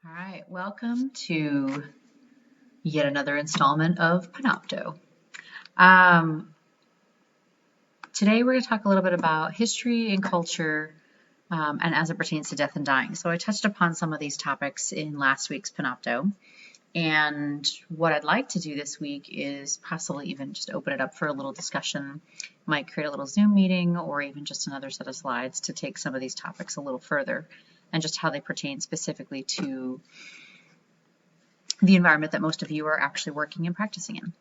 All right, welcome to yet another installment of Panopto. Um, Today we're going to talk a little bit about history and culture and as it pertains to death and dying. So I touched upon some of these topics in last week's Panopto. And what I'd like to do this week is possibly even just open it up for a little discussion. Might create a little Zoom meeting or even just another set of slides to take some of these topics a little further and just how they pertain specifically to the environment that most of you are actually working and practicing in.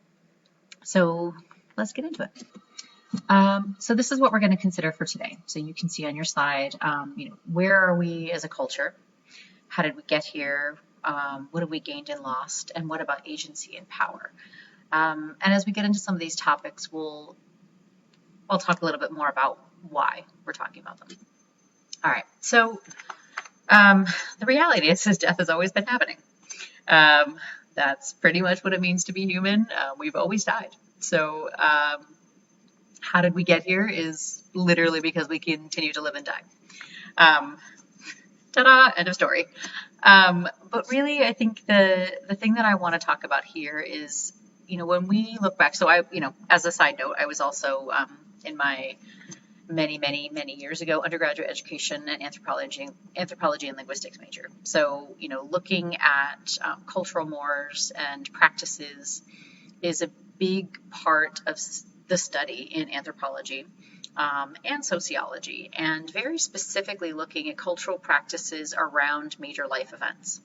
So let's get into it. So this is what we're going to consider for today. So you can see on your slide, where are we as a culture? How did we get here? What have we gained and lost? And what about agency and power? And as we get into some of these topics, I'll talk a little bit more about why we're talking about them. All right. So the reality is death has always been happening. That's pretty much what it means to be human. We've always died. So how did we get here is literally because we continue to live and die. Ta-da, end of story. But really, I think the thing that I want to talk about here is, when we look back, so as a side note, I was also in my many years ago undergraduate education and anthropology and linguistics major. So, looking at cultural mores and practices is a big part of the study in anthropology and sociology, and very specifically looking at cultural practices around major life events,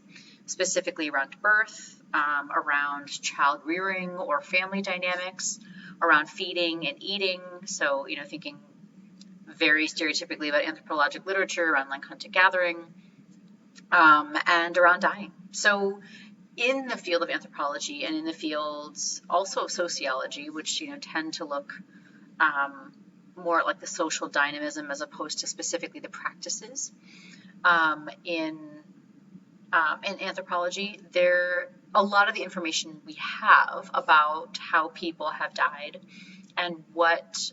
specifically around birth, around child rearing or family dynamics, around feeding and eating. So, thinking very stereotypically about anthropologic literature around like hunting-gathering, and around dying. So in the field of anthropology and in the fields also of sociology, which tend to look more at like the social dynamism as opposed to specifically the practices, in anthropology, a lot of the information we have about how people have died and what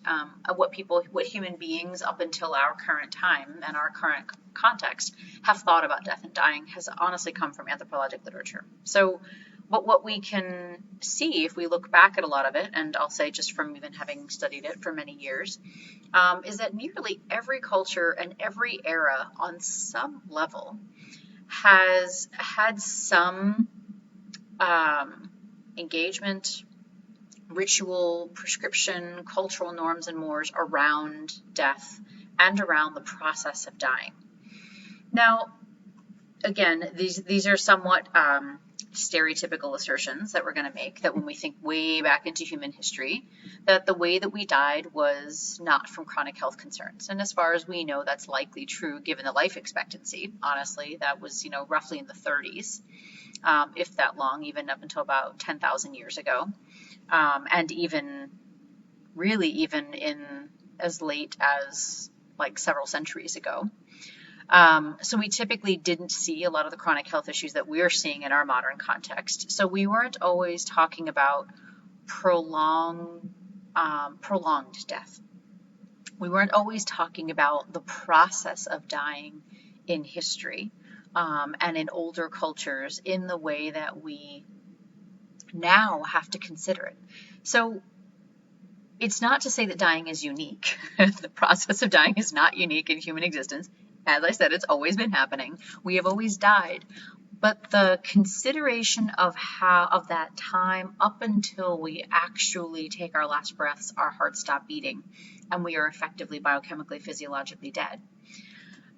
human beings up until our current time and our current context have thought about death and dying has honestly come from anthropologic literature. So what we can see if we look back at a lot of it, and I'll say just from even having studied it for many years, is that nearly every culture and every era on some level has had some engagement, ritual, prescription, cultural norms and mores around death and around the process of dying. Now, again, these are somewhat stereotypical assertions that we're going to make, that when we think way back into human history, that the way that we died was not from chronic health concerns. And as far as we know, that's likely true given the life expectancy. Honestly, that was, roughly in the 30s, if that long, even up until about 10,000 years ago. And even in as late as like several centuries ago. So we typically didn't see a lot of the chronic health issues that we're seeing in our modern context. So we weren't always talking about prolonged death. We weren't always talking about the process of dying in history and in older cultures in the way that we now have to consider it. So it's not to say that dying is unique. The process of dying is not unique in human existence. As I said, it's always been happening. We have always died. But the consideration of that time up until we actually take our last breaths, our hearts stop beating, and we are effectively biochemically, physiologically dead.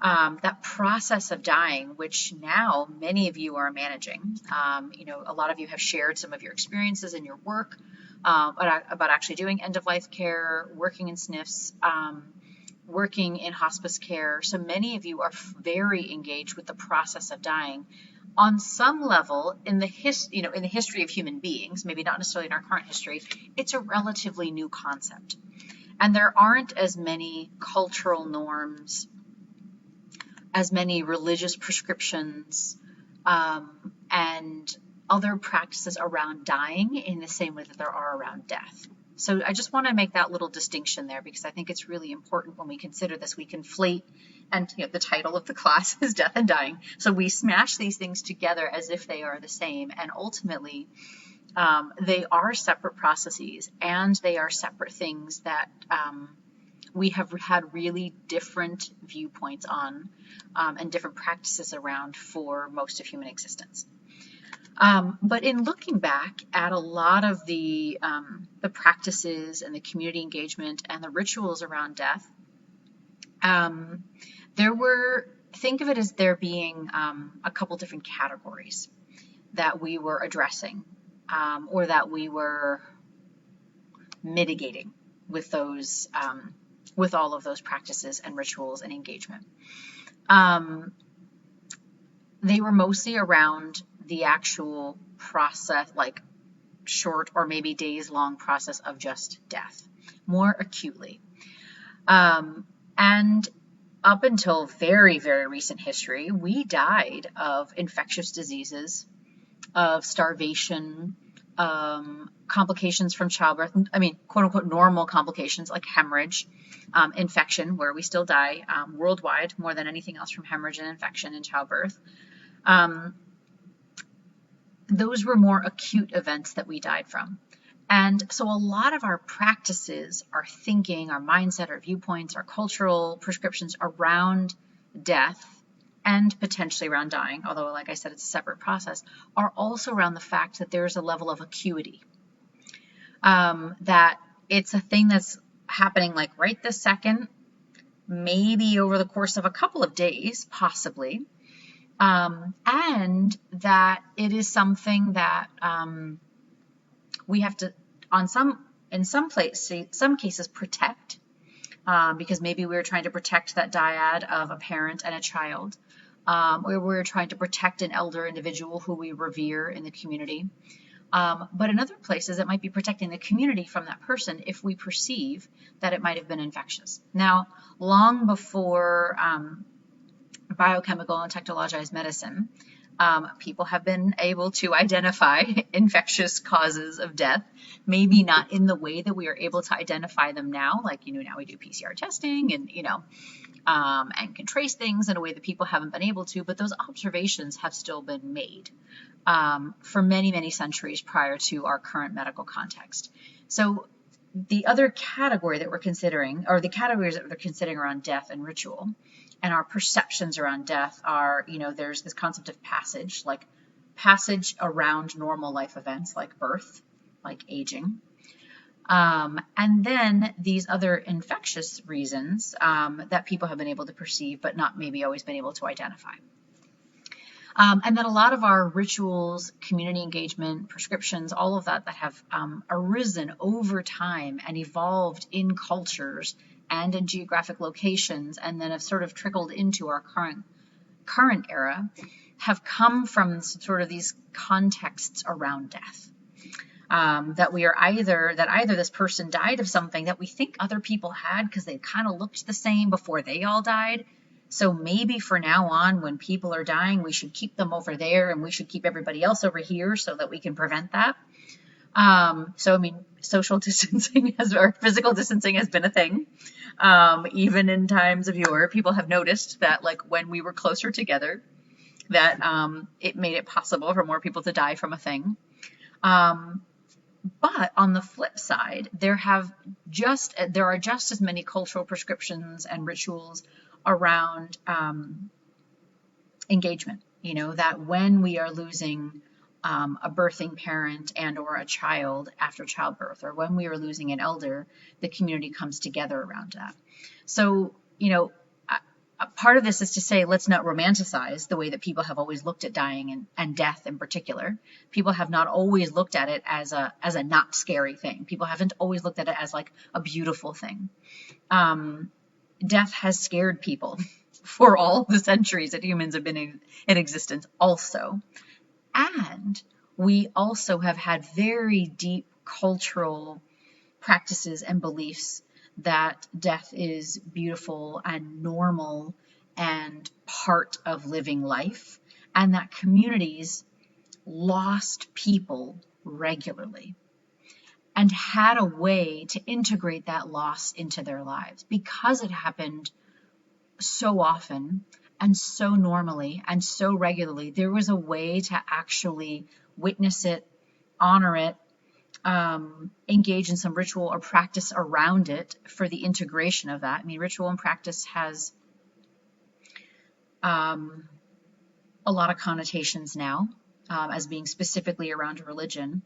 That process of dying, which now many of you are managing. A lot of you have shared some of your experiences in your work about actually doing end-of-life care, working in SNFs, working in hospice care. So many of you are very engaged with the process of dying on some level in the history of human beings, maybe not necessarily in our current history. It's a relatively new concept. And there aren't as many cultural norms, as many religious prescriptions, and other practices around dying in the same way that there are around death. So I just want to make that little distinction there because I think it's really important when we consider this. We conflate, and the title of the class is Death and Dying. So we smash these things together as if they are the same, and ultimately they are separate processes and they are separate things that we have had really different viewpoints on and different practices around for most of human existence. But in looking back at a lot of the practices and the community engagement and the rituals around death, think of it as there being a couple different categories that we were addressing or that we were mitigating with those, with all of those practices and rituals and engagement. They were mostly around the actual process, like short or maybe days long process of just death, more acutely. And up until very, very recent history, we died of infectious diseases, of starvation, complications from childbirth, quote unquote normal complications like hemorrhage, infection, where we still die worldwide more than anything else from hemorrhage and infection in childbirth. Those were more acute events that we died from. And so a lot of our practices, our thinking, our mindset, our viewpoints, our cultural prescriptions around death and potentially around dying, although like I said, it's a separate process, are also around the fact that there's a level of acuity, that it's a thing that's happening like right this second, maybe over the course of a couple of days, possibly, and that it is something that we have to, in some cases, protect, because maybe we're trying to protect that dyad of a parent and a child, or we're trying to protect an elder individual who we revere in the community. But in other places, it might be protecting the community from that person if we perceive that it might have been infectious. Now, long before biochemical and technologized medicine, people have been able to identify infectious causes of death, maybe not in the way that we are able to identify them now, like, now we do PCR testing and, and can trace things in a way that people haven't been able to, but those observations have still been made for many, many centuries prior to our current medical context. So the other category that we're considering, or the categories that we're considering around death and ritual, and our perceptions around death are, there's this concept of passage, like passage around normal life events like birth, like aging. And then these other infectious reasons that people have been able to perceive, but not maybe always been able to identify. And then a lot of our rituals, community engagement, prescriptions, all of that have arisen over time and evolved in cultures and in geographic locations, and then have sort of trickled into our current era, have come from sort of these contexts around death. That either this person died of something that we think other people had because they kind of looked the same before they all died. So maybe for now on, when people are dying, we should keep them over there and we should keep everybody else over here so that we can prevent that. Social distancing or physical distancing has been a thing. Even in times of yore, people have noticed that, like, when we were closer together, that it made it possible for more people to die from a thing. But on the flip side, there are just as many cultural prescriptions and rituals around engagement. That when we are losing a birthing parent and or a child after childbirth, or when we are losing an elder, the community comes together around that. So, a part of this is to say, let's not romanticize the way that people have always looked at dying and death in particular. People have not always looked at it as a not scary thing. People haven't always looked at it as like a beautiful thing. Death has scared people for all the centuries that humans have been in existence also. And we also have had very deep cultural practices and beliefs that death is beautiful and normal and part of living life, and that communities lost people regularly. and had a way to integrate that loss into their lives because it happened so often and so normally and so regularly. There was a way to actually witness it, honor it, engage in some ritual or practice around it for the integration of that. I mean, ritual and practice has a lot of connotations now as being specifically around religion.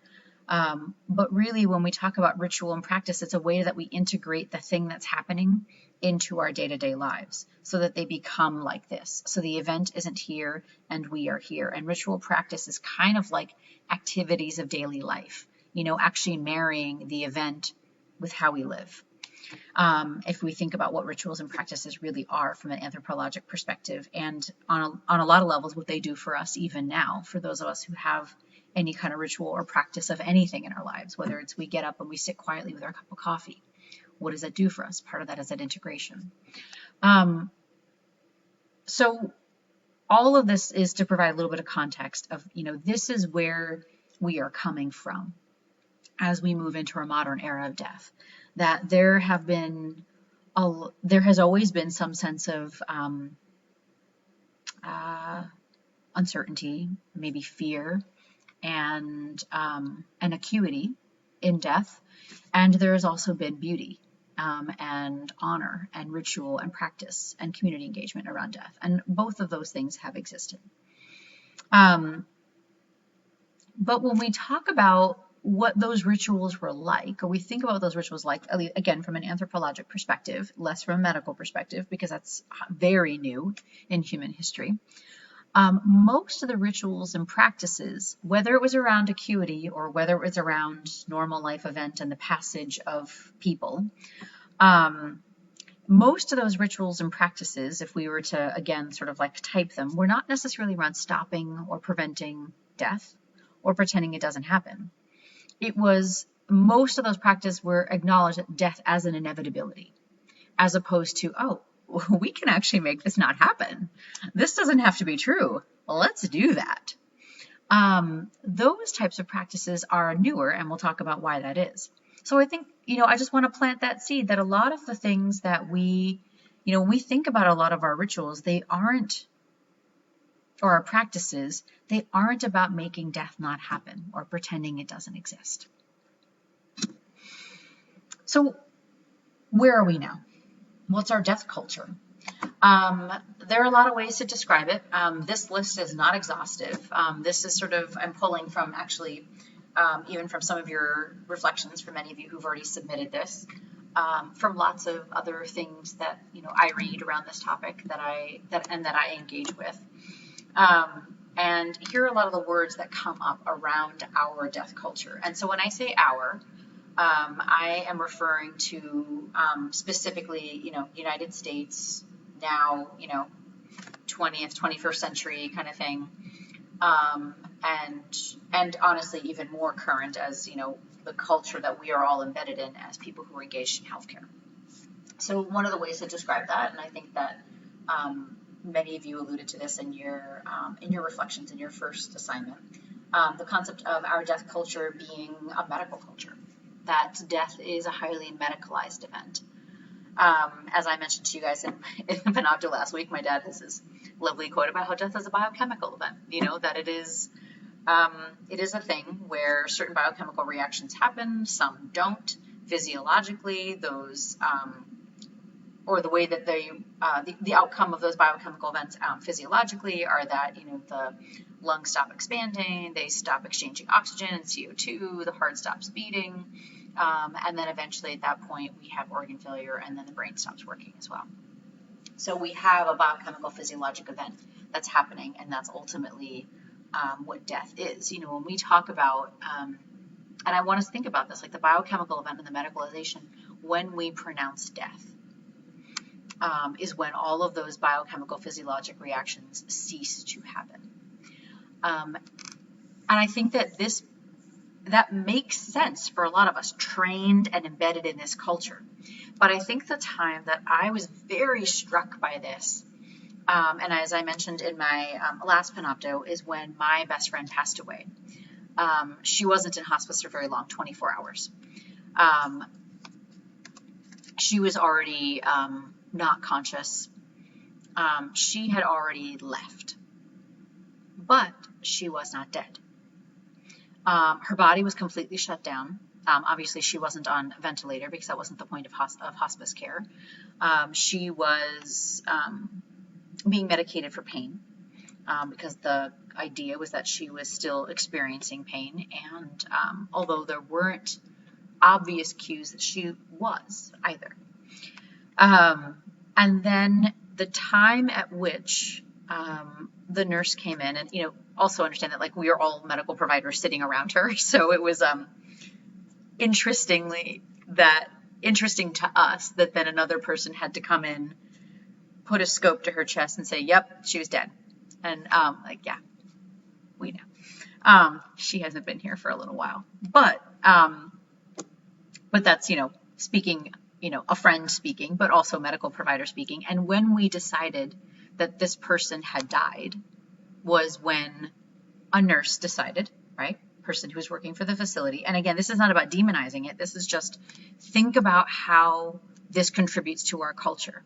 But really, when we talk about ritual and practice, it's a way that we integrate the thing that's happening into our day-to-day lives so that they become like this. So the event isn't here and we are here. And ritual practice is kind of like activities of daily life, actually marrying the event with how we live. If we think about what rituals and practices really are from an anthropologic perspective, and on a lot of levels, what they do for us even now, for those of us who have any kind of ritual or practice of anything in our lives, whether it's we get up and we sit quietly with our cup of coffee. What does that do for us? Part of that is that integration. So all of this is to provide a little bit of context of, this is where we are coming from as we move into our modern era of death. That there has always been some sense of uncertainty, maybe fear, and an acuity in death, and there has also been beauty and honor and ritual and practice and community engagement around death, and both of those things have existed. But when we talk about what those rituals were like, or we think about those rituals like, again, from an anthropologic perspective, less from a medical perspective, because that's very new in human history. Most of the rituals and practices, whether it was around acuity or whether it was around normal life event and the passage of people, most of those rituals and practices, if we were to, again, sort of like type them, were not necessarily around stopping or preventing death or pretending it doesn't happen. It was, most of those practices were acknowledged death as an inevitability, as opposed to, oh, we can actually make this not happen. This doesn't have to be true. Let's do that. Those types of practices are newer, and we'll talk about why that is. So I think, I just want to plant that seed that a lot of the things that we, when we think about a lot of our rituals, or our practices, they aren't about making death not happen or pretending it doesn't exist. So where are we now? What's our death culture? There are a lot of ways to describe it. This list is not exhaustive. This is sort of, I'm pulling from actually, even from some of your reflections, for many of you who've already submitted this, from lots of other things that, I read around this topic that I engage with. And here are a lot of the words that come up around our death culture. And so when I say our, I am referring to specifically, United States now, 20th, 21st century kind of thing, and honestly even more current as, the culture that we are all embedded in as people who are engaged in healthcare. So one of the ways to describe that, and I think that many of you alluded to this in your reflections in your first assignment, the concept of our death culture being a medical culture, that death is a highly medicalized event. As I mentioned to you guys in Panopto last week, my dad has this lovely quote about how death is a biochemical event, that it is a thing where certain biochemical reactions happen, some don't. Physiologically, those or the way that the outcome of those biochemical events physiologically are that, the lungs stop expanding, they stop exchanging oxygen and CO2, the heart stops beating, and then eventually at that point we have organ failure and then the brain stops working as well. So we have a biochemical physiologic event that's happening, and that's ultimately what death is. When we talk about, and I want us to think about this, like the biochemical event and the medicalization, when we pronounce death, is when all of those biochemical physiologic reactions cease to happen. And I think that makes sense for a lot of us trained and embedded in this culture. But I think the time that I was very struck by this, and as I mentioned in my last Panopto, is when my best friend passed away. She wasn't in hospice for very long, 24 hours. Um, she was already not conscious. She had already left, but she was not dead. Her body was completely shut down. Obviously, she wasn't on a ventilator because that wasn't the point of hospice care. She was being medicated for pain because the idea was that she was still experiencing pain. And although there weren't obvious cues that she was either. And then the time at which the nurse came in, and also understand that like we are all medical providers sitting around her, so it was interesting to us that then another person had to come in, put a scope to her chest, and say, "Yep, she was dead." And like, yeah, we know. She hasn't been here for a little while, but that's speaking. A friend speaking, but also medical provider speaking. And when we decided that this person had died was when a nurse decided, right? Person who was working for the facility. And again, this is not about demonizing it. This is just think about how this contributes to our culture.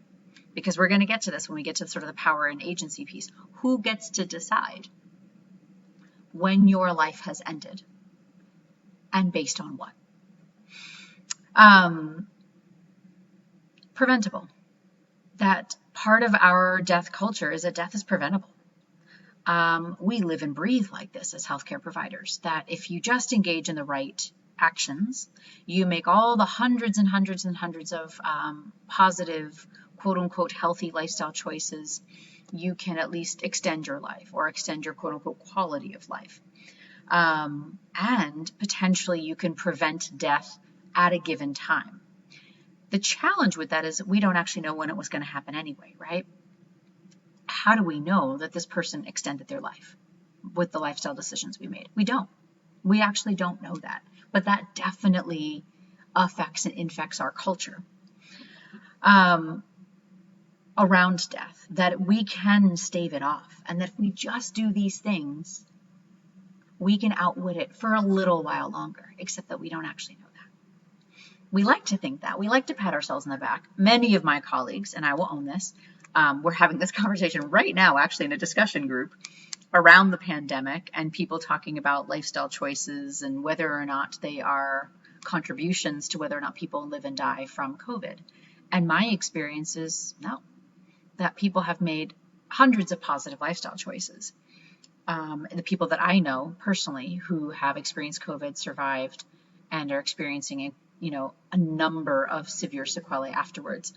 Because we're going to get to this when we get to sort of the power and agency piece. Who gets to decide when your life has ended? And based on what? Preventable. That part of our death culture is that death is preventable. We live and breathe like this as healthcare providers, that if you just engage in the right actions, you make all the hundreds and hundreds and hundreds of positive, quote unquote, healthy lifestyle choices, you can at least extend your life or extend your quote unquote quality of life. And potentially you can prevent death at a given time. The challenge with that is we don't actually know when it was going to happen anyway, right? How do we know that this person extended their life with the lifestyle decisions we made? We don't. We actually don't know that. But that definitely affects and infects our culture around death, that we can stave it off. And that if we just do these things, we can outwit it for a little while longer, except that we don't actually know that. We like to think that. We like to pat ourselves on the back. Many of my colleagues, and I will own this, we're having this conversation right now, actually, in a discussion group around the pandemic and people talking about lifestyle choices and whether or not they are contributions to whether or not people live and die from COVID. And my experience is no, that people have made hundreds of positive lifestyle choices. The people that I know personally who have experienced COVID, survived, and are experiencing a number of severe sequelae afterwards.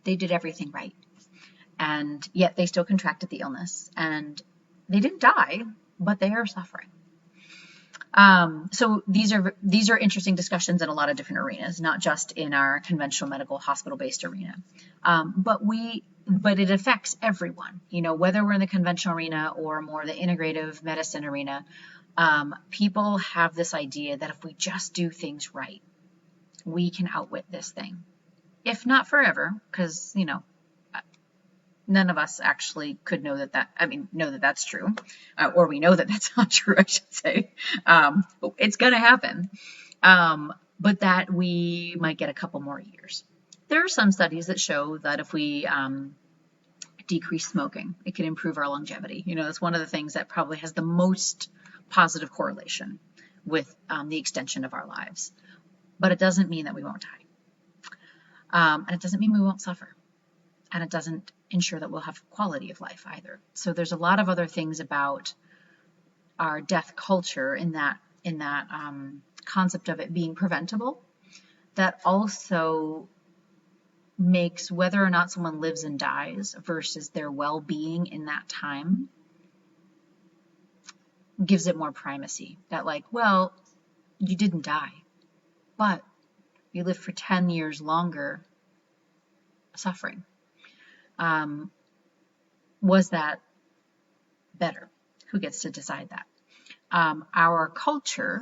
They did everything right. And yet they still contracted the illness. And they didn't die, but they are suffering. So these are interesting discussions in a lot of different arenas, not just in our conventional medical hospital-based arena. But it affects everyone, whether we're in the conventional arena or more the integrative medicine arena. People have this idea that if we just do things right, we can outwit this thing. If not forever, because, none of us actually could know that that's true, or we know that that's not true, I should say. It's going to happen, but that we might get a couple more years. There are some studies that show that if we decrease smoking, it can improve our longevity. That's one of the things that probably has the most positive correlation with the extension of our lives. But it doesn't mean that we won't die. And it doesn't mean we won't suffer. And it doesn't ensure that we'll have quality of life either. So there's a lot of other things about our death culture in that concept of it being preventable that also makes whether or not someone lives and dies versus their well-being in that time gives it more primacy. That you didn't die, but you lived for 10 years longer suffering. Was that better? Who gets to decide that? Our culture,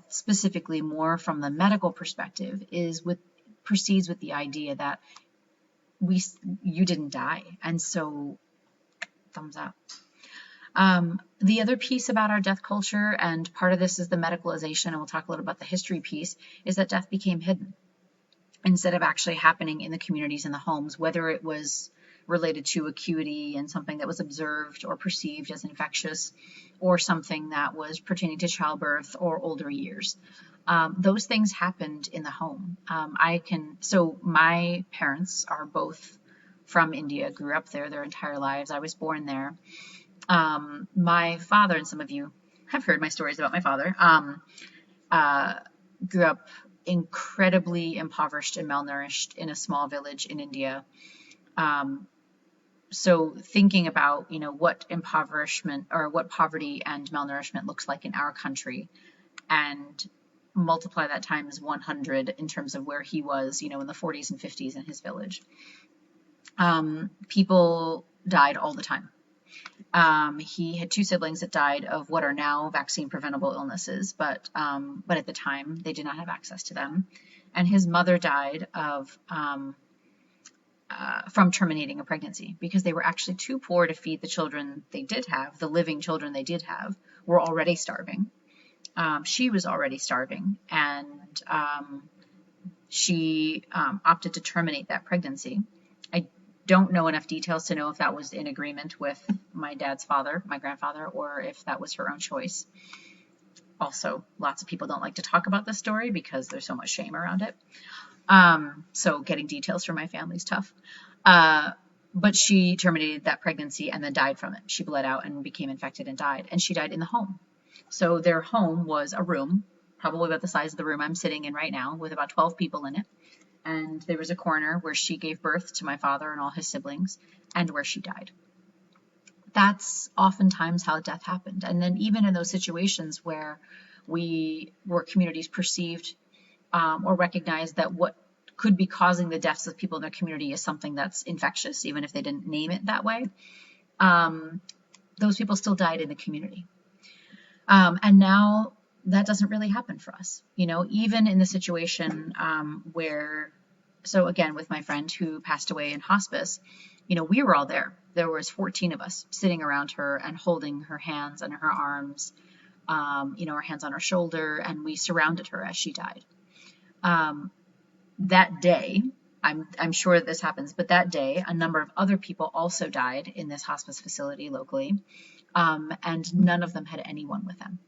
specifically more from the medical perspective, proceeds with the idea that you didn't die, and so thumbs up. The other piece about our death culture, and part of this is the medicalization, and we'll talk a little about the history piece, is that death became hidden instead of actually happening in the communities and the homes, whether it was related to acuity and something that was observed or perceived as infectious, or something that was pertaining to childbirth or older years. Those things happened in the home. So my parents are both from India, grew up there their entire lives. I was born there. My father, and some of you have heard my stories about my father, grew up incredibly impoverished and malnourished in a small village in India. So thinking about, what impoverishment or what poverty and malnourishment looks like in our country, and multiply that times 100 in terms of where he was, in the 40s and 50s in his village. People died all the time. He had 2 siblings that died of what are now vaccine preventable illnesses, but at the time they did not have access to them. And his mother died from terminating a pregnancy because they were actually too poor to feed the children they did have. The living children they did have were already starving. She was already starving, and she opted to terminate that pregnancy. I don't know enough details to know if that was in agreement with my dad's father, my grandfather, or if that was her own choice. Also, lots of people don't like to talk about this story because there's so much shame around it. So getting details from my family is tough. But she terminated that pregnancy and then died from it. She bled out and became infected and died. And she died in the home. So their home was a room, probably about the size of the room I'm sitting in right now, with about 12 people in it. And there was a corner where she gave birth to my father and all his siblings, and where she died. That's oftentimes how death happened. And then even in those situations where communities perceived or recognized that what could be causing the deaths of people in their community is something that's infectious, even if they didn't name it that way, those people still died in the community. And now that doesn't really happen for us, even in the situation so again, with my friend who passed away in hospice, we were all there. There was 14 of us sitting around her and holding her hands and her arms, her hands on her shoulder, and we surrounded her as she died. That day, I'm sure that this happens, but that day, a number of other people also died in this hospice facility locally, and none of them had anyone with them.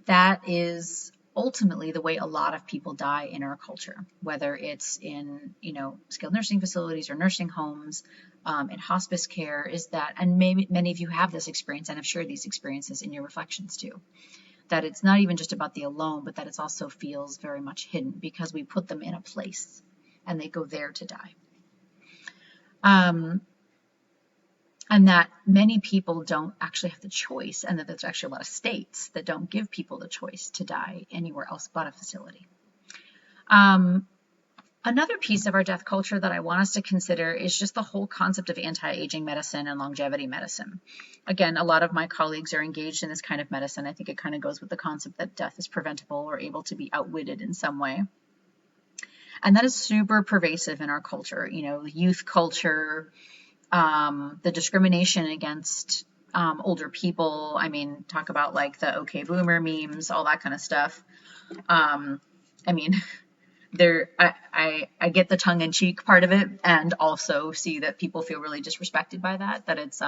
That is ultimately the way a lot of people die in our culture, whether it's in, skilled nursing facilities or nursing homes, in hospice care, is that, and maybe many of you have this experience and have shared these experiences in your reflections too, that it's not even just about the alone, but that it also feels very much hidden because we put them in a place and they go there to die. And that many people don't actually have the choice, and that there's actually a lot of states that don't give people the choice to die anywhere else but a facility. Another piece of our death culture that I want us to consider is just the whole concept of anti-aging medicine and longevity medicine. Again, a lot of my colleagues are engaged in this kind of medicine. I think it kind of goes with the concept that death is preventable or able to be outwitted in some way. And that is super pervasive in our culture, youth culture, the discrimination against older people. I mean, talk about like the okay boomer memes, all that kind of stuff. I get the tongue-in-cheek part of it, and also see that people feel really disrespected by that it's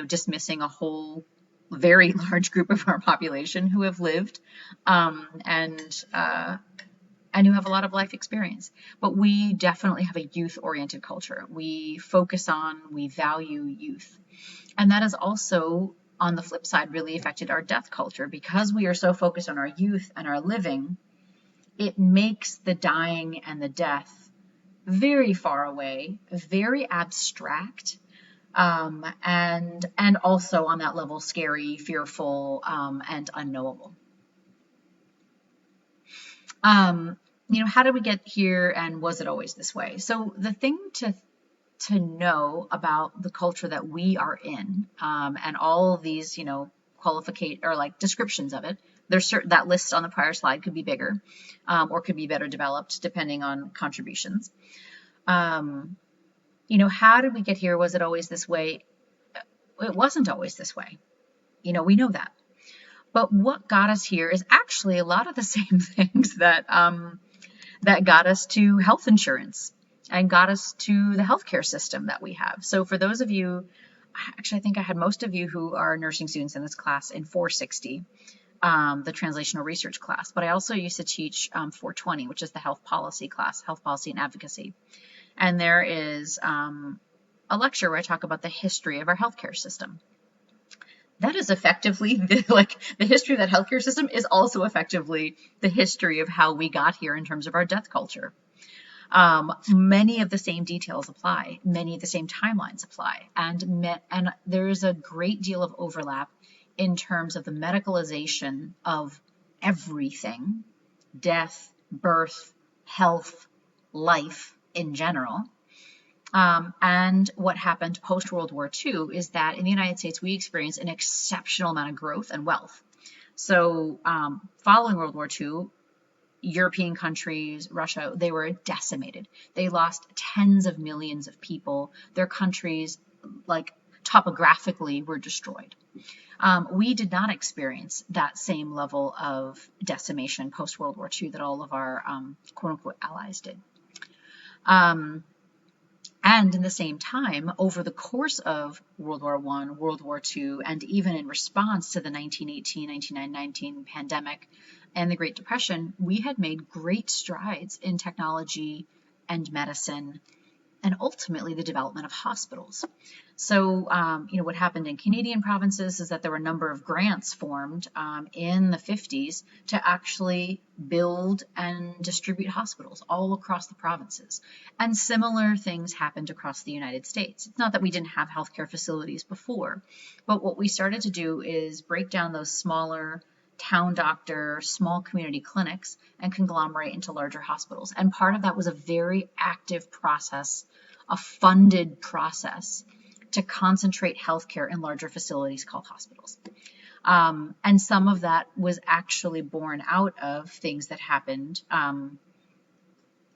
dismissing a whole very large group of our population who have lived and who have a lot of life experience. But we definitely have a youth-oriented culture. We value youth. And that has also, on the flip side, really affected our death culture. Because we are so focused on our youth and our living, it makes the dying and the death very far away, very abstract, and also on that level scary, fearful, and unknowable. How did we get here, and was it always this way? So the thing to know about the culture that we are in, and all of these, descriptions of it, that list on the prior slide could be bigger, or could be better developed depending on contributions. how did we get here? Was it always this way? It wasn't always this way. We know that. But what got us here is actually a lot of the same things that got us to health insurance and got us to the healthcare system that we have. So for those of you, actually, I think I had most of you who are nursing students in this class in 460, the translational research class, but I also used to teach 420, which is the health policy class, health policy and advocacy. And there is a lecture where I talk about the history of our healthcare system. That is effectively the history of that healthcare system is also effectively the history of how we got here in terms of our death culture. Many of the same details apply, many of the same timelines apply, and there is a great deal of overlap in terms of the medicalization of everything, death, birth, health, life in general. And what happened post-World War II is that in the United States, we experienced an exceptional amount of growth and wealth. So following World War II, European countries, Russia, they were decimated. They lost tens of millions of people. Their countries, topographically, were destroyed. We did not experience that same level of decimation post-World War II that all of our quote-unquote allies did. And in the same time, over the course of World War I, World War II, and even in response to the 1918-1919 pandemic and the Great Depression, we had made great strides in technology and medicine and ultimately the development of hospitals. So, what happened in Canadian provinces is that there were a number of grants formed in the 50s to actually build and distribute hospitals all across the provinces. And similar things happened across the United States. It's not that we didn't have healthcare facilities before, but what we started to do is break down those smaller town doctor, small community clinics, and conglomerate into larger hospitals. And part of that was a very active process, a funded process to concentrate healthcare in larger facilities called hospitals. And some of that was actually born out of things that happened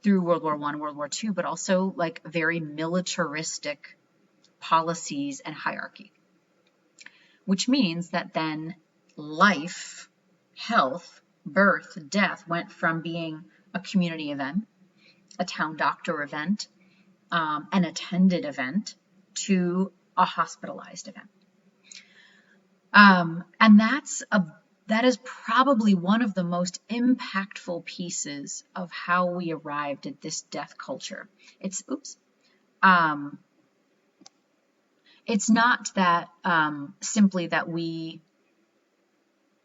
through World War I, World War II, but also very militaristic policies and hierarchy, which means that then life, health, birth, death went from being a community event, a town doctor event, an attended event, to a hospitalized event. And that is probably one of the most impactful pieces of how we arrived at this death culture. It's not that simply that we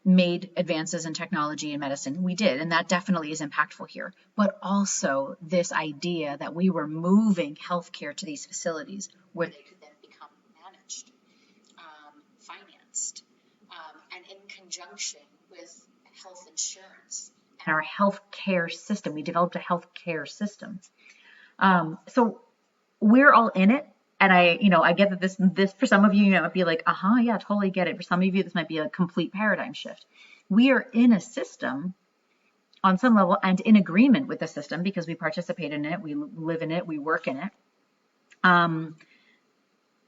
made advances in technology and medicine. We did, and that definitely is impactful here. But also this idea that we were moving healthcare to these facilities where they could then become managed, financed, and in conjunction with health insurance and our healthcare system. We developed a healthcare system. So we're all in it. And I get that this for some of you, might be like, yeah, totally get it. For some of you, this might be a complete paradigm shift. We are in a system on some level and in agreement with the system because we participate in it, we live in it, we work in it.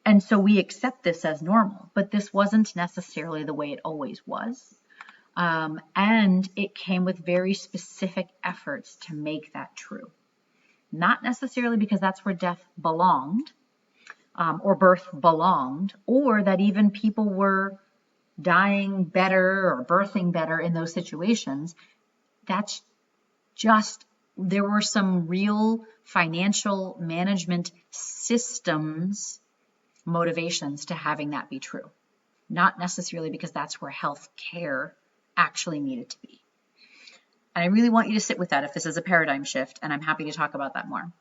And so we accept this as normal, but this wasn't necessarily the way it always was. And it came with very specific efforts to make that true. Not necessarily because that's where death belonged, or birth belonged, or that even people were dying better or birthing better in those situations. That's just, there were some real financial management systems motivations to having that be true. Not necessarily because that's where health care actually needed to be. And I really want you to sit with that if this is a paradigm shift, and I'm happy to talk about that more.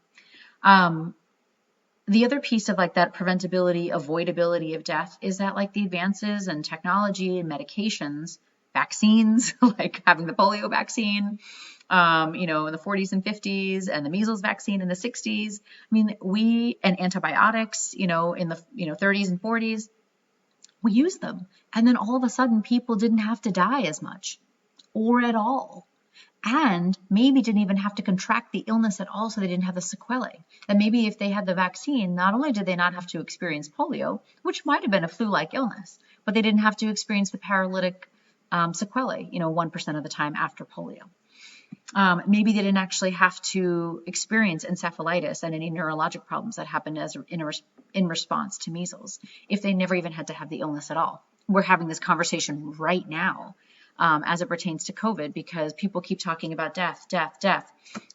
The other piece of that preventability, avoidability of death is that the advances in technology and medications, vaccines, like having the polio vaccine, in the 40s and 50s, and the measles vaccine in the 60s. And antibiotics, in the 30s and 40s, we used them. And then all of a sudden people didn't have to die as much or at all. and maybe didn't even have to contract the illness at all, so they didn't have the sequelae. That maybe if they had the vaccine, not only did they not have to experience polio, which might have been a flu-like illness, but they didn't have to experience the paralytic sequelae, 1% of the time after polio. Maybe they didn't actually have to experience encephalitis and any neurologic problems that happened in response to measles, if they never even had to have the illness at all. We're having this conversation right now as it pertains to COVID, because people keep talking about death.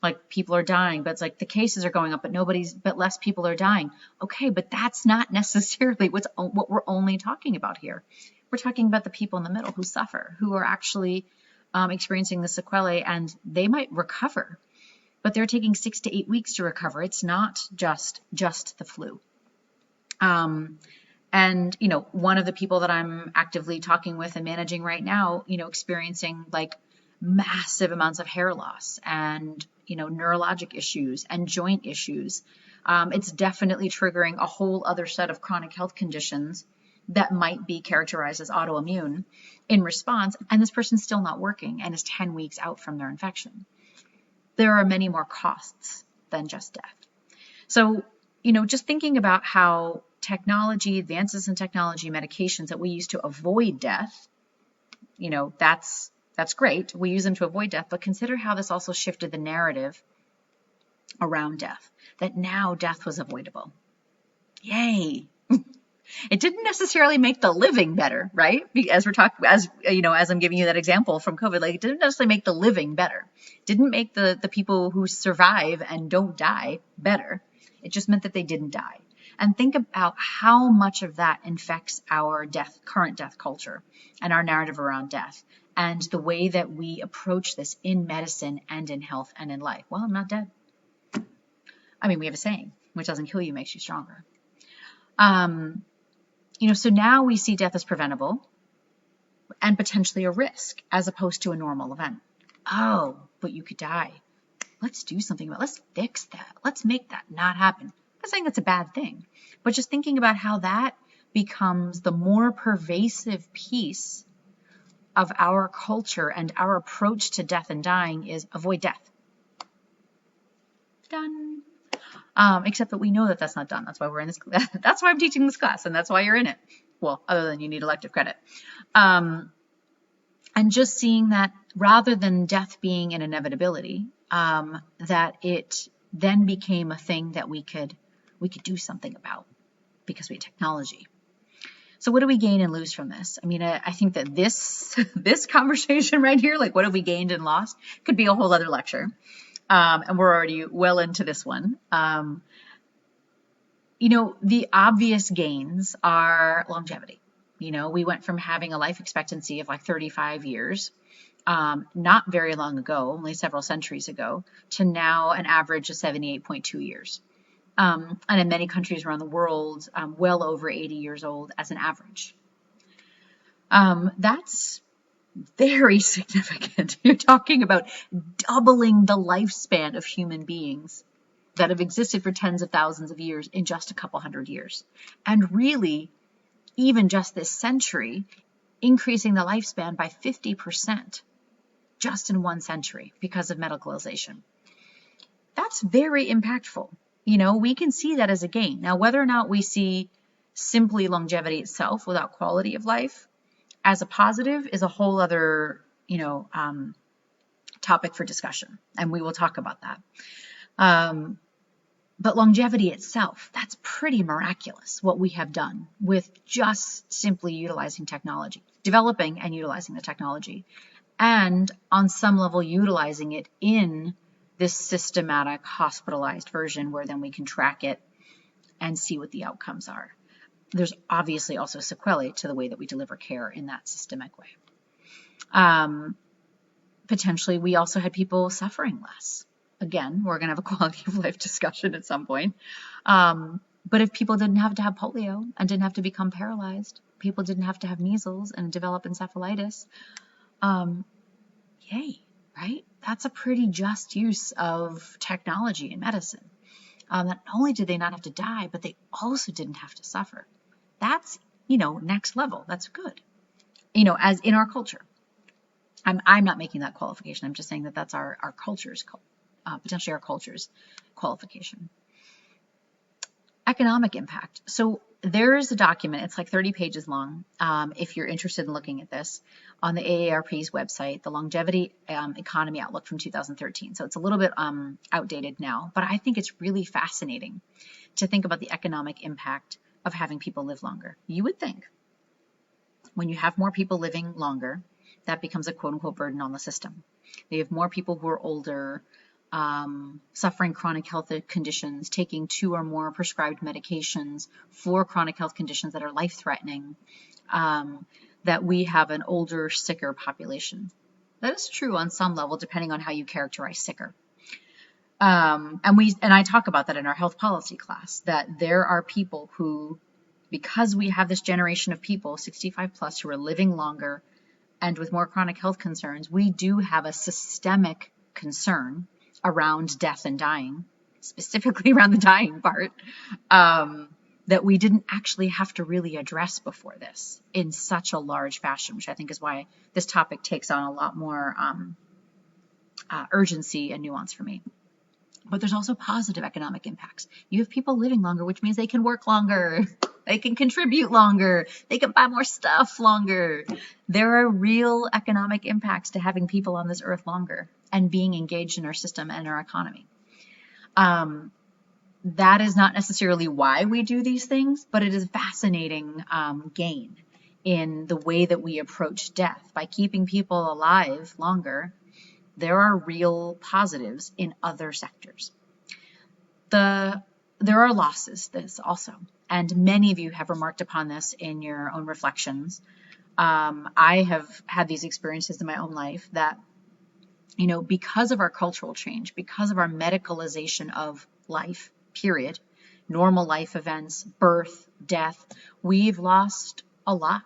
Like people are dying, but it's like the cases are going up, but less people are dying. Okay, but that's not necessarily what we're only talking about here. We're talking about the people in the middle who suffer, who are actually experiencing the sequelae, and they might recover, but they're taking 6 to 8 weeks to recover. It's not just the flu. And, one of the people that I'm actively talking with and managing right now, experiencing like massive amounts of hair loss and, neurologic issues and joint issues. It's definitely triggering a whole other set of chronic health conditions that might be characterized as autoimmune in response. And this person's still not working and is 10 weeks out from their infection. There are many more costs than just death. So, just thinking about how technology, advances in technology, medications that we use to avoid death, that's great. We use them to avoid death, but consider how this also shifted the narrative around death, that now death was avoidable. Yay. It didn't necessarily make the living better, right? As I'm giving you that example from COVID, like it didn't necessarily make the living better. It didn't make the people who survive and don't die better. It just meant that they didn't die. And think about how much of that infects our current death culture and our narrative around death and the way that we approach this in medicine and in health and in life. Well, I'm not dead. I mean, we have a saying, which doesn't kill you makes you stronger. So now we see death as preventable and potentially a risk as opposed to a normal event. Oh, but you could die. Let's do something about it. Let's fix that. Let's make that not happen. I'm not saying that's a bad thing, but just thinking about how that becomes the more pervasive piece of our culture and our approach to death and dying is avoid death. Done. Except that we know that that's not done. That's why we're in this. That's why I'm teaching this class, and that's why you're in it. Well, other than you need elective credit. And just seeing that rather than death being an inevitability, that it then became a thing that we could do something about because we had technology. So what do we gain and lose from this? I mean, I think that this conversation right here, like what have we gained and lost, could be a whole other lecture. And we're already well into this one. The obvious gains are longevity. We went from having a life expectancy of like 35 years, not very long ago, only several centuries ago, to now an average of 78.2 years. And in many countries around the world, well over 80 years old as an average. That's very significant. You're talking about doubling the lifespan of human beings that have existed for tens of thousands of years in just a couple hundred years. And really, even just this century, increasing the lifespan by 50% just in one century because of medicalization. That's very impactful. We can see that as a gain. Now, whether or not we see simply longevity itself without quality of life as a positive is a whole other, topic for discussion, and we will talk about that. But longevity itself, that's pretty miraculous what we have done with just simply utilizing technology, developing and utilizing the technology, and on some level utilizing it in this systematic hospitalized version where then we can track it and see what the outcomes are. There's obviously also sequelae to the way that we deliver care in that systemic way. Potentially, we also had people suffering less. Again, we're going to have a quality of life discussion at some point. But if people didn't have to have polio and didn't have to become paralyzed, people didn't have to have measles and develop encephalitis, yay, right? That's a pretty just use of technology in medicine. Not only did they not have to die, but they also didn't have to suffer. That's, next level. That's good, as in our culture. I'm not making that qualification. I'm just saying that that's our culture's, potentially our culture's qualification. Economic impact. So there's a document, it's like 30 pages long, if you're interested in looking at this, on the AARP's website, the Longevity Economy Outlook from 2013. So it's a little bit outdated now, but I think it's really fascinating to think about the economic impact of having people live longer. You would think when you have more people living longer, that becomes a quote-unquote burden on the system. You have more people who are older, suffering chronic health conditions, taking 2 or more prescribed medications for chronic health conditions that are life-threatening, that we have an older, sicker population. That is true on some level, depending on how you characterize sicker. And I talk about that in our health policy class, that there are people who, because we have this generation of people, 65 plus, who are living longer and with more chronic health concerns, we do have a systemic concern around death and dying, specifically around the dying part, that we didn't actually have to really address before this in such a large fashion, which I think is why this topic takes on a lot more urgency and nuance for me. But there's also positive economic impacts. You have people living longer, which means they can work longer, they can contribute longer, they can buy more stuff longer. There are real economic impacts to having people on this earth longer and being engaged in our system and our economy. That is not necessarily why we do these things, but it is a fascinating gain in the way that we approach death. By keeping people alive longer, there are real positives in other sectors. There are losses, this also, and many of you have remarked upon this in your own reflections. I have had these experiences in my own life that, because of our cultural change, because of our medicalization of life, period, normal life events, birth, death, we've lost a lot.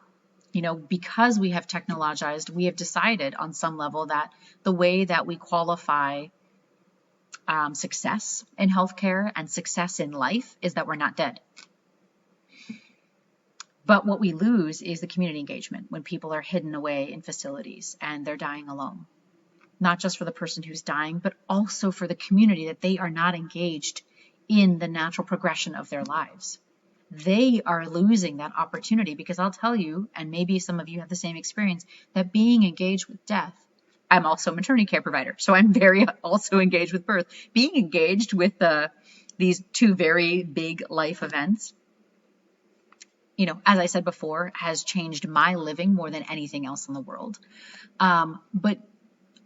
Because we have technologized, we have decided on some level that the way that we qualify success in healthcare and success in life is that we're not dead. But what we lose is the community engagement when people are hidden away in facilities and they're dying alone. Not just for the person who's dying, but also for the community, that they are not engaged in the natural progression of their lives. They are losing that opportunity, because I'll tell you, and maybe some of you have the same experience, that being engaged with death, I'm also a maternity care provider, so I'm very also engaged with birth. Being engaged with these 2 very big life events, as I said before, has changed my living more than anything else in the world. But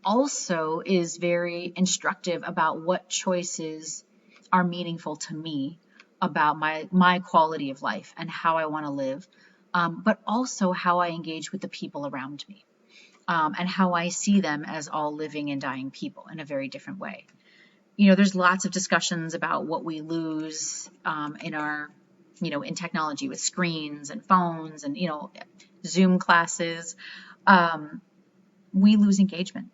also is very instructive about what choices are meaningful to me about my quality of life and how I want to live, but also how I engage with the people around me, and how I see them as all living and dying people in a very different way. There's lots of discussions about what we lose in our, in technology with screens and phones and, Zoom classes. We lose engagement.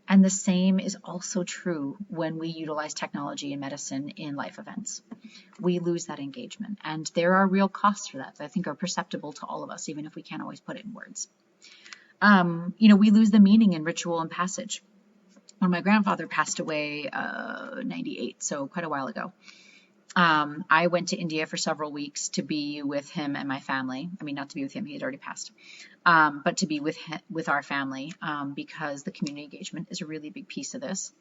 And the same is also true when we utilize technology in medicine in life events. We lose that engagement. And there are real costs for that I think are perceptible to all of us, even if we can't always put it in words. We lose the meaning in ritual and passage. When my grandfather passed away, 98, so quite a while ago, I went to India for several weeks to be with him and my family. I mean, not to be with him, he had already passed, but to be with our family, because the community engagement is a really big piece of this.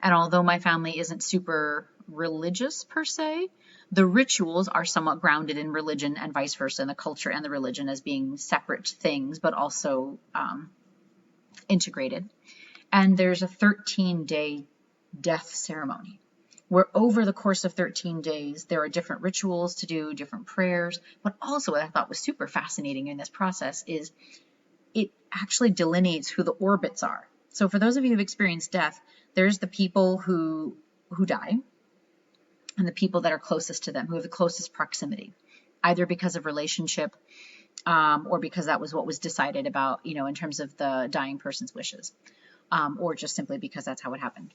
And although my family isn't super religious per se, the rituals are somewhat grounded in religion and vice versa, and the culture and the religion as being separate things, but also integrated. And there's a 13-day death ceremony, where over the course of 13 days, there are different rituals to do, different prayers, but also what I thought was super fascinating in this process is it actually delineates who the orbits are. So for those of you who've experienced death, there's the people who die and the people that are closest to them, who have the closest proximity, either because of relationship or because that was what was decided about, in terms of the dying person's wishes, or just simply because that's how it happened.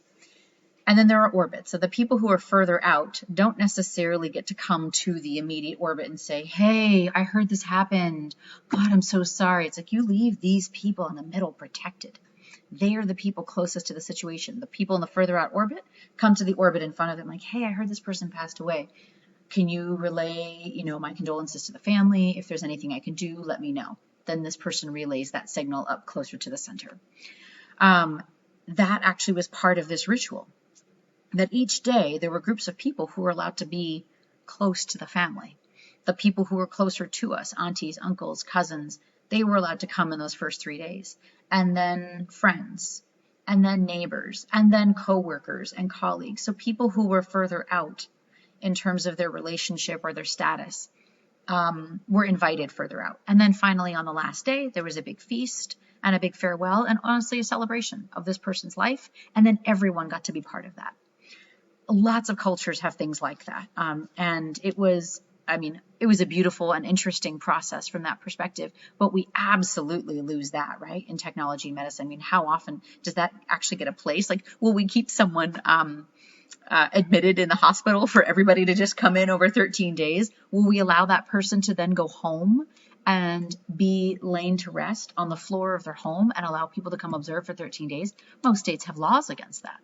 And then there are orbits. So the people who are further out don't necessarily get to come to the immediate orbit and say, hey, I heard this happened. God, I'm so sorry. It's like you leave these people in the middle protected. They are the people closest to the situation. The people in the further out orbit come to the orbit in front of them like, hey, I heard this person passed away. Can you relay, my condolences to the family? If there's anything I can do, let me know. Then this person relays that signal up closer to the center. That actually was part of this ritual, that each day there were groups of people who were allowed to be close to the family. The people who were closer to us, aunties, uncles, cousins, they were allowed to come in those first 3 days. And then friends, and then neighbors, and then coworkers and colleagues. So people who were further out in terms of their relationship or their status were invited further out. And then finally on the last day, there was a big feast and a big farewell and honestly a celebration of this person's life. And then everyone got to be part of that. Lots of cultures have things like that. And it was a beautiful and interesting process from that perspective, but we absolutely lose that, right? In technology and medicine. I mean, how often does that actually get a place? Like, will we keep someone admitted in the hospital for everybody to just come in over 13 days? Will we allow that person to then go home and be laid to rest on the floor of their home and allow people to come observe for 13 days? Most states have laws against that.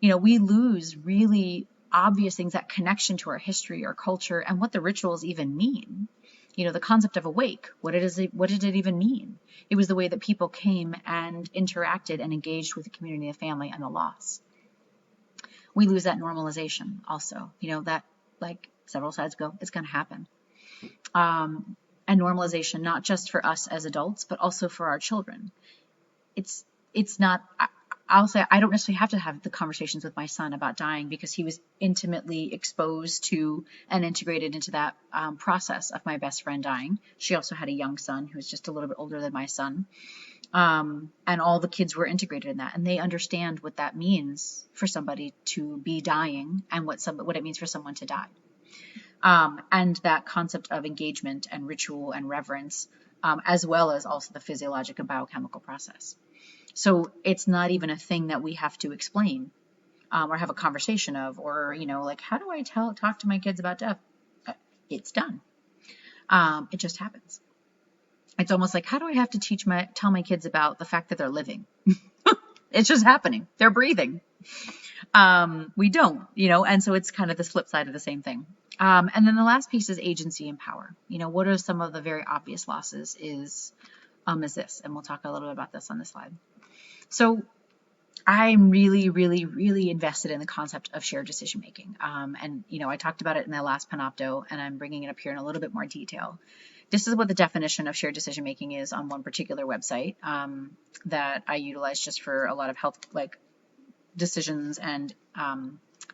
We lose really obvious things, that connection to our history, our culture, and what the rituals even mean. The concept of awake, what did it even mean? It was the way that people came and interacted and engaged with the community, the family, and the loss. We lose that normalization also, that, like several slides ago, it's going to happen. And normalization, not just for us as adults, but also for our children. It's not, I'll say I don't necessarily have to have the conversations with my son about dying because he was intimately exposed to and integrated into that process of my best friend dying. She also had a young son who was just a little bit older than my son. And all the kids were integrated in that, and they understand what that means for somebody to be dying and what it means for someone to die. And that concept of engagement and ritual and reverence, as well as also the physiologic and biochemical process. So it's not even a thing that we have to explain or have a conversation of, or, like, how do I talk to my kids about death? It's done. It just happens. It's almost like, how do I have to tell my kids about the fact that they're living? It's just happening. They're breathing. We don't, and so it's kind of this flip side of the same thing. And then the last piece is agency and power. What are some of the very obvious losses is this, and we'll talk a little bit about this on this slide. So I'm really, really, really invested in the concept of shared decision making. And I talked about it in the last Panopto, and I'm bringing it up here in a little bit more detail. This is what the definition of shared decision making is on one particular website that I utilize just for a lot of health decisions and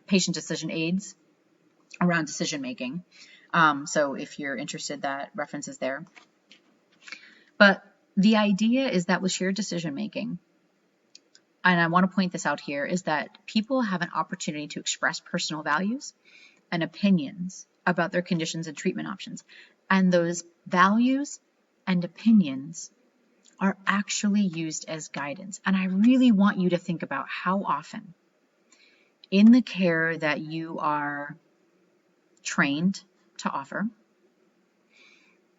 patient decision aids around decision making. So if you're interested, that reference is there. But the idea is that with shared decision making, and I want to point this out here, is that people have an opportunity to express personal values and opinions about their conditions and treatment options. And those values and opinions are actually used as guidance. And I really want you to think about how often in the care that you are trained to offer,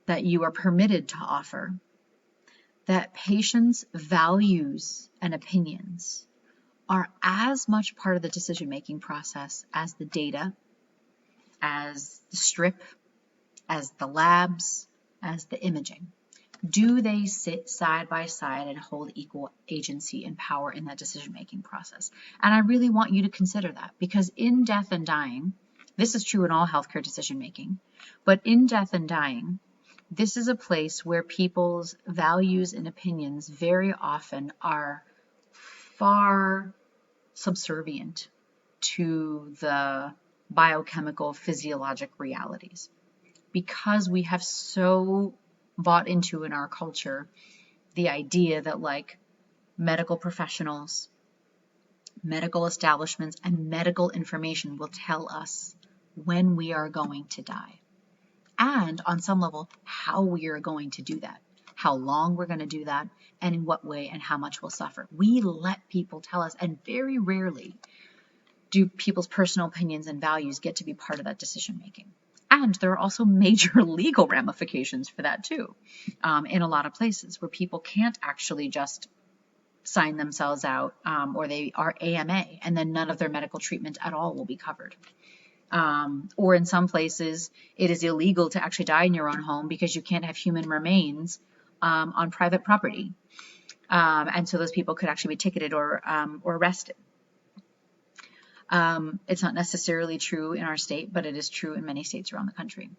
that you are permitted to offer, that patients' values and opinions are as much part of the decision-making process as the data, as the strip, as the labs, as the imaging. Do they sit side by side and hold equal agency and power in that decision-making process? And I really want you to consider that, because in death and dying, this is true in all healthcare decision-making, but in death and dying, this is a place where people's values and opinions very often are far subservient to the biochemical, physiologic realities. Because we have so bought into in our culture the idea that medical professionals, medical establishments, and medical information will tell us when we are going to die. And on some level, how we are going to do that, how long we're going to do that, and in what way and how much we'll suffer. We let people tell us, and very rarely do people's personal opinions and values get to be part of that decision making. And there are also major legal ramifications for that too, in a lot of places where people can't actually just sign themselves out, or they are AMA, and then none of their medical treatment at all will be covered. Or in some places, it is illegal to actually die in your own home because you can't have human remains on private property. And so those people could actually be ticketed or arrested. It's not necessarily true in our state, but it is true in many states around the country.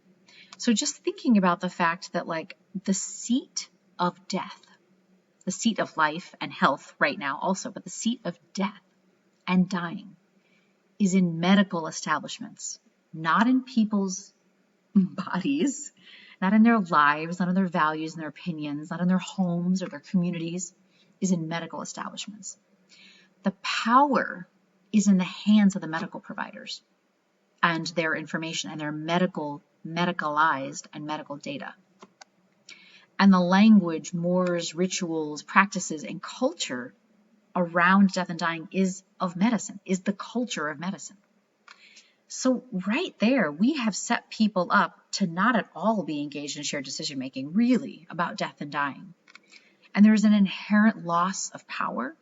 So just thinking about the fact that, like, the seat of death, the seat of life and health right now also, but the seat of death and dying is in medical establishments, not in people's bodies, not in their lives, not in their values and their opinions, not in their homes or their communities, is in medical establishments. The power is in the hands of the medical providers and their information and their medicalized and medical data. And the language, mores, rituals, practices, and culture around death and dying is of medicine, is the culture of medicine. So right there, we have set people up to not at all be engaged in shared decision-making, really, about death and dying. And there's an inherent loss of power,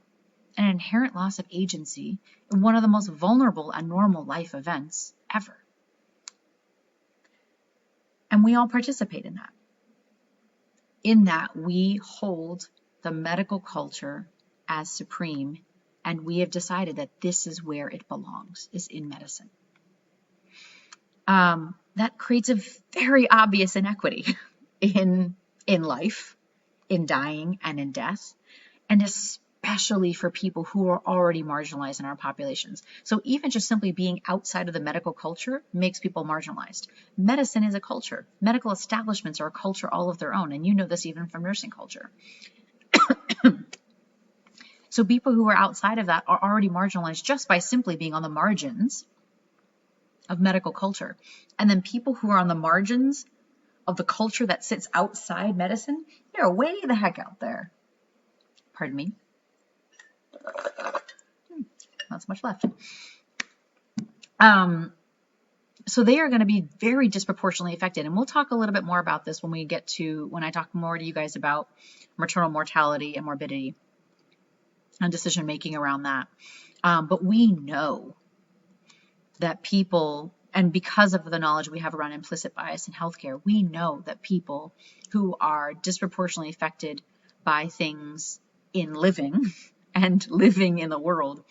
an inherent loss of agency in one of the most vulnerable and normal life events ever. And we all participate in that. In that, we hold the medical culture as supreme, and we have decided that this is where it belongs, is in medicine. That creates a very obvious inequity in life, in dying, and in death, and especially for people who are already marginalized in our populations. So even just simply being outside of the medical culture makes people marginalized. Medicine is a culture. Medical establishments are a culture all of their own, and you know this even from nursing culture. So people who are outside of that are already marginalized just by simply being on the margins of medical culture. And then people who are on the margins of the culture that sits outside medicine, they're way the heck out there. Pardon me. Not so much left. So they are going to be very disproportionately affected. And we'll talk a little bit more about this when I talk more to you guys about maternal mortality and morbidity and decision making around that. But we know that people, and because of the knowledge we have around implicit bias in healthcare, we know that people who are disproportionately affected by things in living and living in the world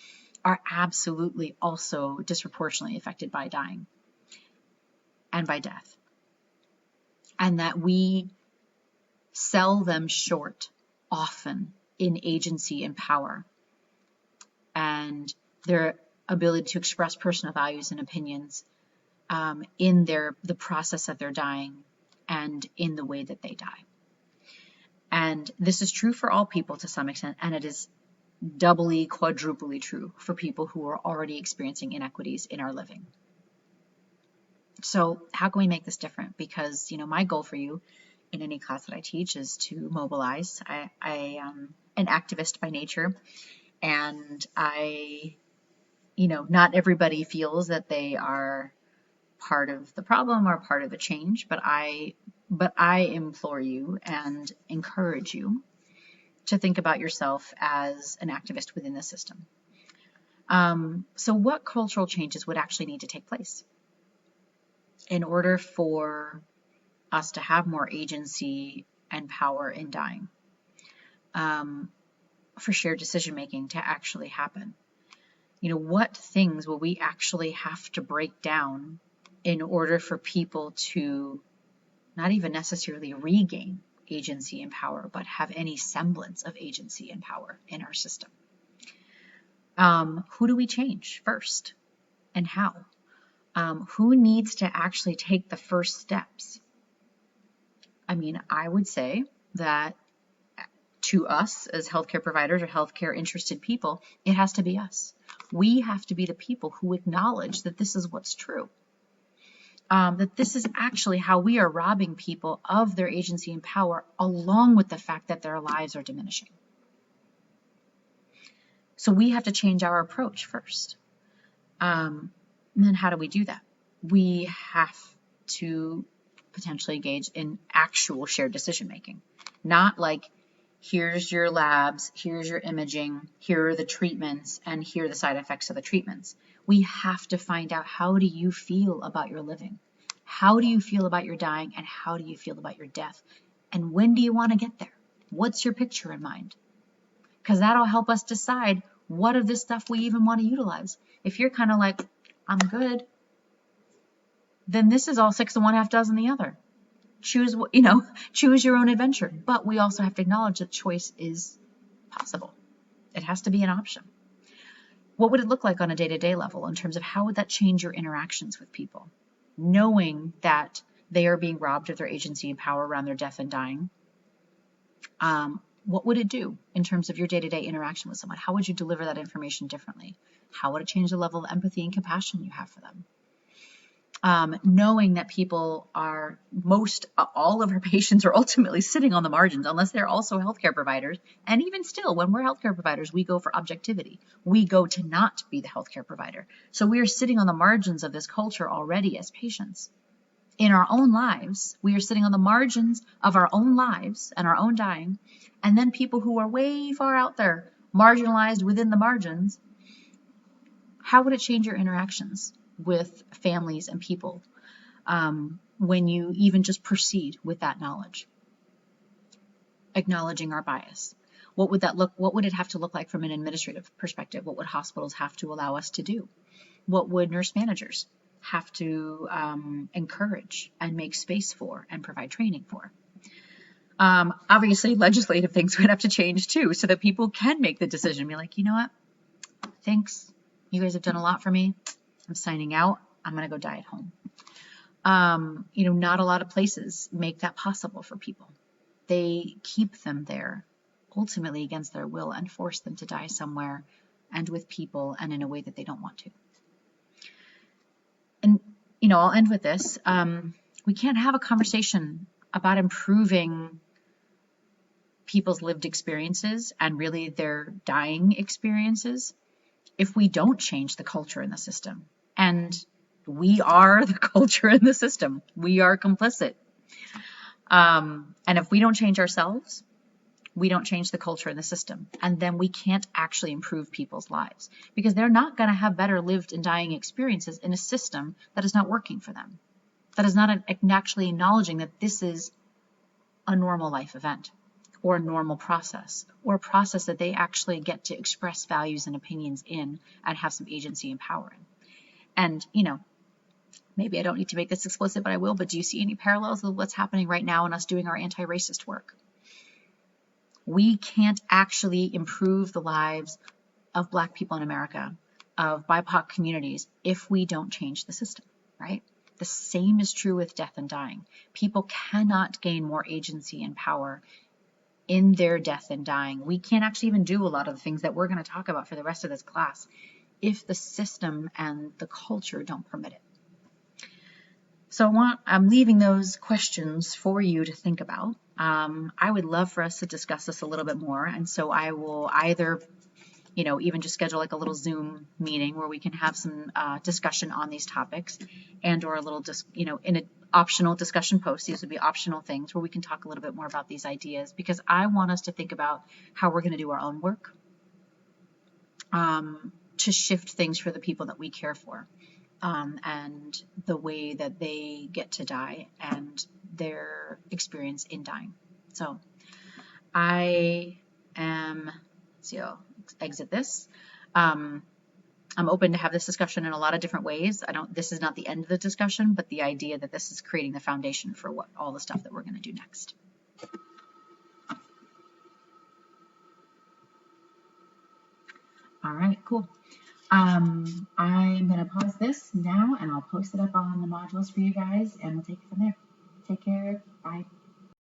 are absolutely also disproportionately affected by dying and by death. And that we sell them short often in agency and power and their ability to express personal values and opinions in the process of their dying and in the way that they die. And this is true for all people to some extent, and it is doubly, quadruply true for people who are already experiencing inequities in our living. So how can we make this different? Because, my goal for you in any class that I teach is to mobilize. I am an activist by nature, and not everybody feels that they are part of the problem or part of the change, but I implore you and encourage you to think about yourself as an activist within the system. So what cultural changes would actually need to take place in order for us to have more agency and power in dying, for shared decision making to actually happen? What things will we actually have to break down in order for people to not even necessarily regain agency and power, but have any semblance of agency and power in our system? Who do we change first and how? Who needs to actually take the first steps? I would say that to us as healthcare providers or healthcare interested people, it has to be us. We have to be the people who acknowledge that this is what's true. That this is actually how we are robbing people of their agency and power, along with the fact that their lives are diminishing. So we have to change our approach first. And then how do we do that? We have to potentially engage in actual shared decision making, not like, here's your labs, here's your imaging, here are the treatments, and here are the side effects of the treatments. We have to find out, how do you feel about your living? How do you feel about your dying, and how do you feel about your death? And when do you want to get there? What's your picture in mind? Because that'll help us decide what of this stuff we even want to utilize. If you're kind of like, I'm good, then this is all 6 of one, half dozen the other. Choose, choose your own adventure. But we also have to acknowledge that choice is possible. It has to be an option. What would it look like on a day-to-day level in terms of how would that change your interactions with people? Knowing that they are being robbed of their agency and power around their death and dying. What would it do in terms of your day-to-day interaction with someone? How would you deliver that information differently? How would it change the level of empathy and compassion you have for them? Knowing that people are, all of our patients are ultimately sitting on the margins, unless they're also healthcare providers. And even still, when we're healthcare providers, we go for objectivity. We go to not be the healthcare provider. So we are sitting on the margins of this culture already as patients. In our own lives, we are sitting on the margins of our own lives and our own dying. And then people who are way far out there, marginalized within the margins, how would it change your interactions with families and people when you even just proceed with that knowledge? Acknowledging our bias. What would it have to look like from an administrative perspective? What would hospitals have to allow us to do? What would nurse managers have to encourage and make space for and provide training for? Obviously, legislative things would have to change too, so that people can make the decision, be like, you know what? Thanks. You guys have done a lot for me. I'm signing out. I'm going to go die at home. Not a lot of places make that possible for people. They keep them there, ultimately against their will, and force them to die somewhere and with people and in a way that they don't want to. And, I'll end with this. We can't have a conversation about improving people's lived experiences and really their dying experiences if we don't change the culture in the system. And we are the culture in the system. We are complicit. And if we don't change ourselves, we don't change the culture in the system. And then we can't actually improve people's lives, because they're not going to have better lived and dying experiences in a system that is not working for them, that is not actually acknowledging that this is a normal life event or a normal process, or a process that they actually get to express values and opinions in and have some agency and power in. And, maybe I don't need to make this explicit, but I will, but do you see any parallels with what's happening right now in us doing our anti-racist work? We can't actually improve the lives of Black people in America, of BIPOC communities, if we don't change the system, right? The same is true with death and dying. People cannot gain more agency and power in their death and dying. We can't actually even do a lot of the things that we're going to talk about for the rest of this class if the system and the culture don't permit it. So I'm leaving those questions for you to think about. I would love for us to discuss this a little bit more, and so I will either even just schedule like a little Zoom meeting where we can have some discussion on these topics, and or a little in an optional discussion post. These would be optional things where we can talk a little bit more about these ideas, because I want us to think about how we're going to do our own work to shift things for the people that we care for, and the way that they get to die and their experience in dying. So I am, I'll exit this. I'm open to have this discussion in a lot of different ways. This is not the end of the discussion, but the idea that this is creating the foundation for all the stuff that we're going to do next. All right, cool. I'm going to pause this now, and I'll post it up on the modules for you guys, and we'll take it from there. Take care. Bye.